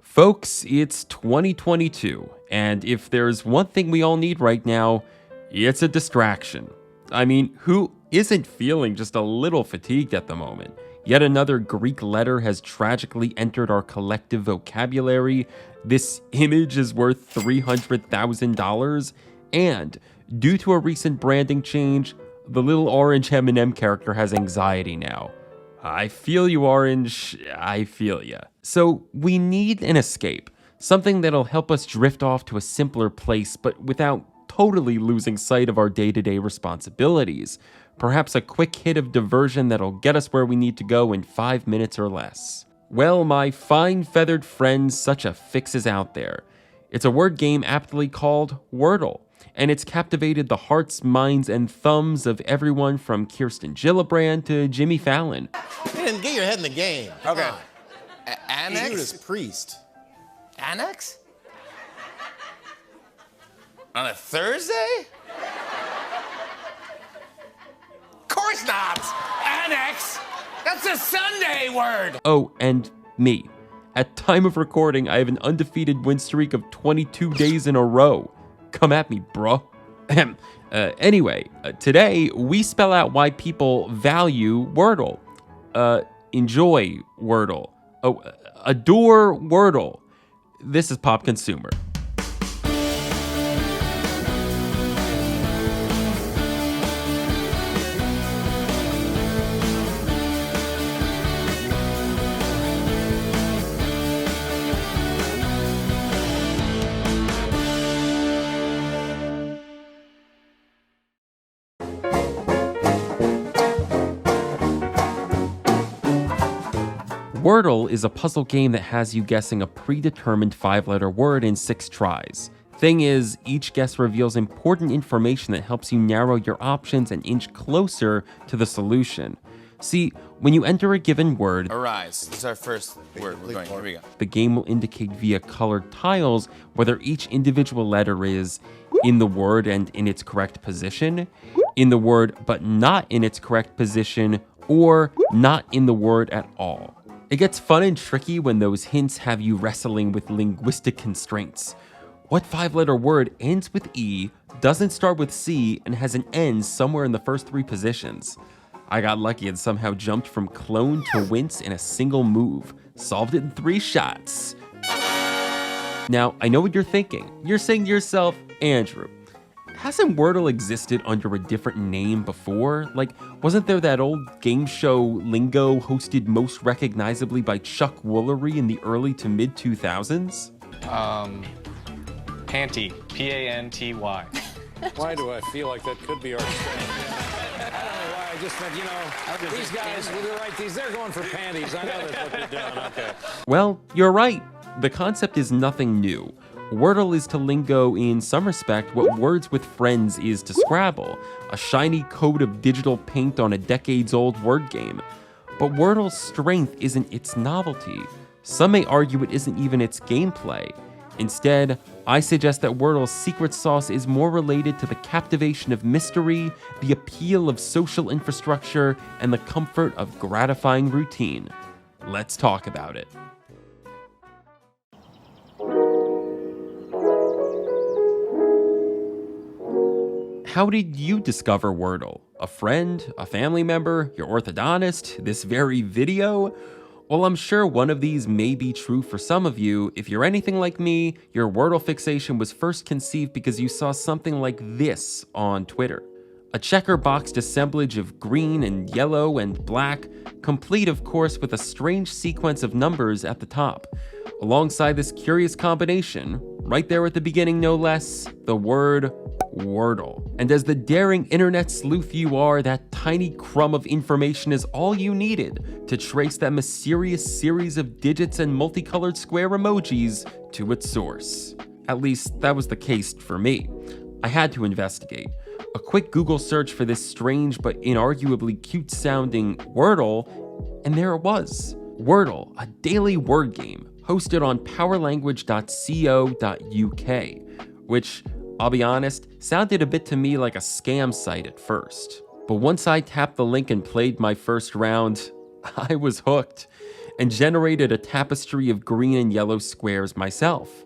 Folks, it's 2022, and if there's one thing we all need right now, it's a distraction. I mean, who isn't feeling just a little fatigued at the moment? Yet another Greek letter has tragically entered our collective vocabulary. This image is worth $300,000, and due to a recent branding change, the little orange M&M character has anxiety now. I feel you, Orange. I feel ya. So we need an escape, something that'll help us drift off to a simpler place, but without totally losing sight of our day-to-day responsibilities. Perhaps a quick hit of diversion that'll get us where we need to go in 5 minutes or less. Well, my fine feathered friends, such a fix is out there. It's a word game aptly called Wordle, and it's captivated the hearts, minds, and thumbs of everyone from Kirsten Gillibrand to Jimmy Fallon. Man, get your head in the game. Okay. Annex? Judas Priest. Annex? On a Thursday? Course not! Annex? That's a Sunday word! Oh, and me. At time of recording, I have an undefeated win streak of 22 days in a row. Come at me, bro. Anyway, today we spell out why people value Wordle. Enjoy Wordle. Oh, adore Wordle. This is Pop Consumer. Wordle is a puzzle game that has you guessing a predetermined 5-letter word in 6 tries. Thing is, each guess reveals important information that helps you narrow your options and inch closer to the solution. See, when you enter a given word, Arise. This is our first word. We're going. Here we go. the game will indicate via colored tiles whether each individual letter is in the word and in its correct position, in the word but not in its correct position, or not in the word at all. It gets fun and tricky when those hints have you wrestling with linguistic constraints. What 5-letter word ends with E, doesn't start with C, and has an N somewhere in the first 3 positions? I got lucky and somehow jumped from clone to wince in a single move. Solved it in 3 shots. Now, I know what you're thinking. You're saying to yourself, Andrew, hasn't Wordle existed under a different name before? Like, wasn't there that old game show Lingo hosted most recognizably by Chuck Woolery in the early to mid 2000s? Panty. P-A-N-T-Y. Why do I feel like that could be our thing? I don't know why. I just meant, these guys, they're right. They're going for panties. I know that's what they're doing. Okay. Well, you're right. The concept is nothing new. Wordle is to Lingo in some respect what Words with Friends is to Scrabble, a shiny coat of digital paint on a decades-old word game. But Wordle's strength isn't its novelty. Some may argue it isn't even its gameplay. Instead, I suggest that Wordle's secret sauce is more related to the captivation of mystery, the appeal of social infrastructure, and the comfort of gratifying routine. Let's talk about it. How did you discover Wordle? A friend? A family member? Your orthodontist? This very video? Well, I'm sure one of these may be true for some of you. If you're anything like me, your Wordle fixation was first conceived because you saw something like this on Twitter. A checker-boxed assemblage of green and yellow and black, complete of course with a strange sequence of numbers at the top. Alongside this curious combination, right there at the beginning no less, the word Wordle. And as the daring internet sleuth you are, that tiny crumb of information is all you needed to trace that mysterious series of digits and multicolored square emojis to its source. At least that was the case for me. I had to investigate. A quick Google search for this strange but inarguably cute sounding Wordle, and there it was. Wordle, a daily word game hosted on powerlanguage.co.uk, which, I'll be honest, sounded a bit to me like a scam site at first. But once I tapped the link and played my first round, I was hooked. and generated a tapestry of green and yellow squares myself.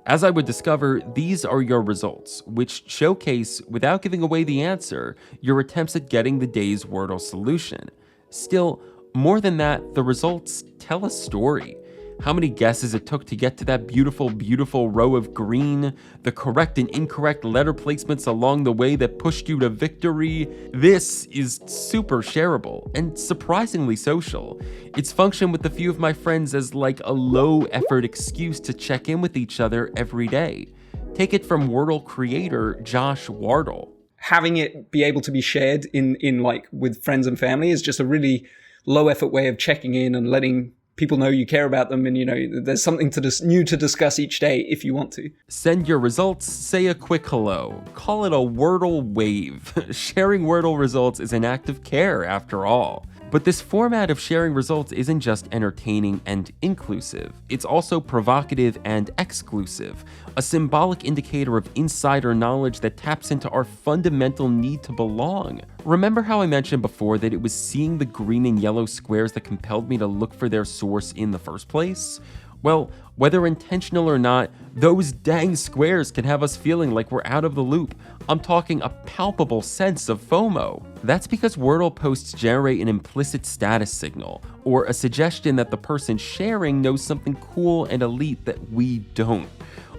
As I would discover, these are your results, which showcase, without giving away the answer, your attempts at getting the day's Wordle solution. Still, more than that, the results tell a story. How many guesses it took to get to that beautiful, beautiful row of green, the correct and incorrect letter placements along the way that pushed you to victory. This is super shareable and surprisingly social. It's functioned with a few of my friends as like a low-effort excuse to check in with each other every day. Take it from Wordle creator Josh Wardle. Having it be able to be shared in like with friends and family is just a really low-effort way of checking in and letting people know you care about them, and there's something new to discuss each day if you want to. Send your results, say a quick hello. Call it a Wordle wave. Sharing Wordle results is an act of care after all. But this format of sharing results isn't just entertaining and inclusive, it's also provocative and exclusive, a symbolic indicator of insider knowledge that taps into our fundamental need to belong. Remember how I mentioned before that it was seeing the green and yellow squares that compelled me to look for their source in the first place? Well, whether intentional or not, those dang squares can have us feeling like we're out of the loop. I'm talking a palpable sense of FOMO. That's because Wordle posts generate an implicit status signal, or a suggestion that the person sharing knows something cool and elite that we don't.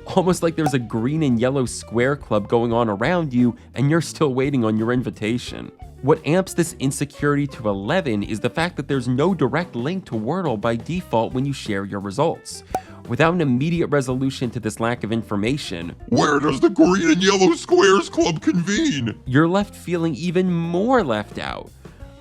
Almost like there's a green and yellow square club going on around you and you're still waiting on your invitation. What amps this insecurity to 11 is the fact that there's no direct link to Wordle by default when you share your results. Without an immediate resolution to this lack of information, where does the green and yellow squares club convene? You're left feeling even more left out.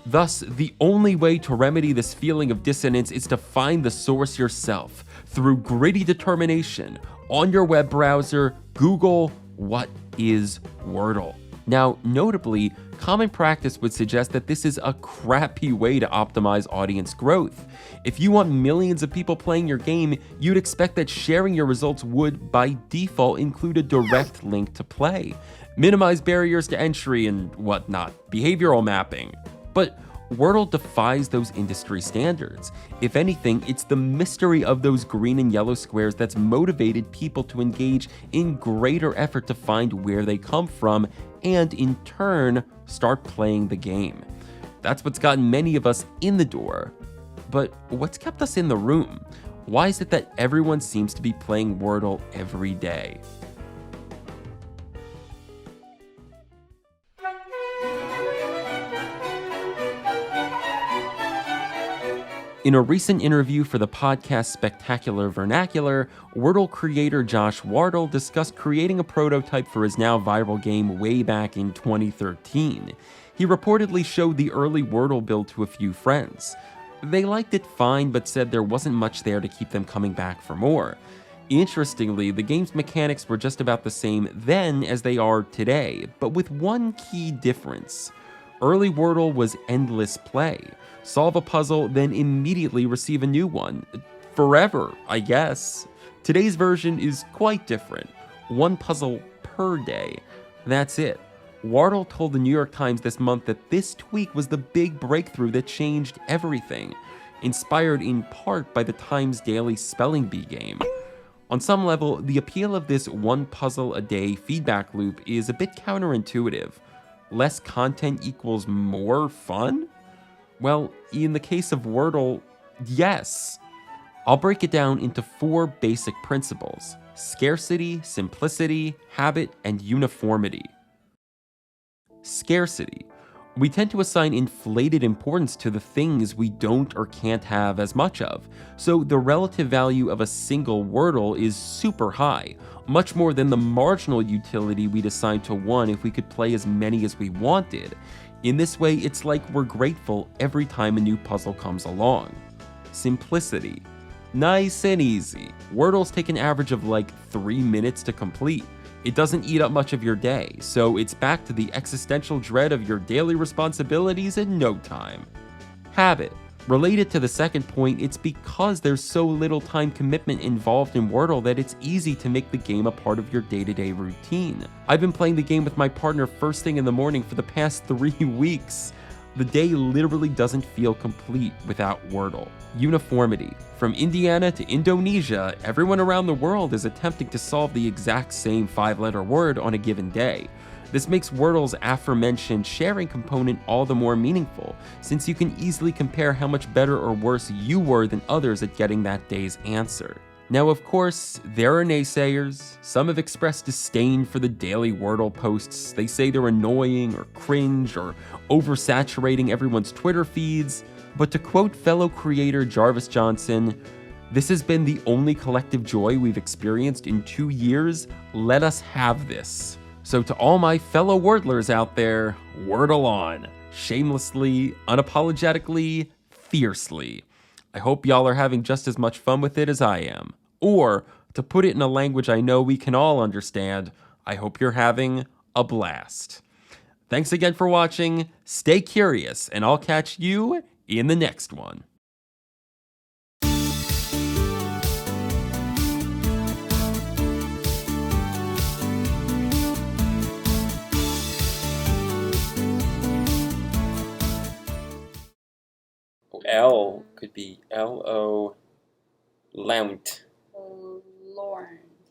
Thus, the only way to remedy this feeling of dissonance is to find the source yourself, through gritty determination. On your web browser, Google, what is Wordle? Now, notably, common practice would suggest that this is a crappy way to optimize audience growth. If you want millions of people playing your game, you'd expect that sharing your results would, by default, include a direct link to play, minimize barriers to entry and whatnot, behavioral mapping. But Wordle defies those industry standards. If anything, it's the mystery of those green and yellow squares that's motivated people to engage in greater effort to find where they come from and, in turn, start playing the game. That's what's gotten many of us in the door. But what's kept us in the room? Why is it that everyone seems to be playing Wordle every day? In a recent interview for the podcast Spectacular Vernacular, Wordle creator Josh Wardle discussed creating a prototype for his now viral game way back in 2013. He reportedly showed the early Wordle build to a few friends. They liked it fine, but said there wasn't much there to keep them coming back for more. Interestingly, the game's mechanics were just about the same then as they are today, but with one key difference. Early Wordle was endless play. Solve a puzzle, then immediately receive a new one. Forever, I guess. Today's version is quite different. One puzzle per day. That's it. Wardle told the New York Times this month that this tweak was the big breakthrough that changed everything, inspired in part by the Times Daily Spelling Bee game. On some level, the appeal of this one puzzle a day feedback loop is a bit counterintuitive. Less content equals more fun? Well, in the case of Wordle, yes. I'll break it down into 4 basic principles: scarcity, simplicity, habit, and uniformity. Scarcity. We tend to assign inflated importance to the things we don't or can't have as much of, so the relative value of a single Wordle is super high, much more than the marginal utility we'd assign to one if we could play as many as we wanted. In this way, it's like we're grateful every time a new puzzle comes along. Simplicity. Nice and easy. Wordles take an average of like 3 minutes to complete. It doesn't eat up much of your day, so it's back to the existential dread of your daily responsibilities in no time. Habit. Related to the second point, it's because there's so little time commitment involved in Wordle that it's easy to make the game a part of your day-to-day routine. I've been playing the game with my partner first thing in the morning for the past 3 weeks. The day literally doesn't feel complete without Wordle. Uniformity. From Indiana to Indonesia, everyone around the world is attempting to solve the exact same 5-letter word on a given day. This makes Wordle's aforementioned sharing component all the more meaningful, since you can easily compare how much better or worse you were than others at getting that day's answer. Now, of course, there are naysayers. Some have expressed disdain for the daily Wordle posts. They say they're annoying or cringe or oversaturating everyone's Twitter feeds. But to quote fellow creator Jarvis Johnson, "This has been the only collective joy we've experienced in 2 years. Let us have this." So to all my fellow Wordlers out there, Wordle on. Shamelessly, unapologetically, fiercely. I hope y'all are having just as much fun with it as I am. Or, to put it in a language I know we can all understand, I hope you're having a blast. Thanks again for watching, stay curious, and I'll catch you in the next one. L could be L-O, Lount.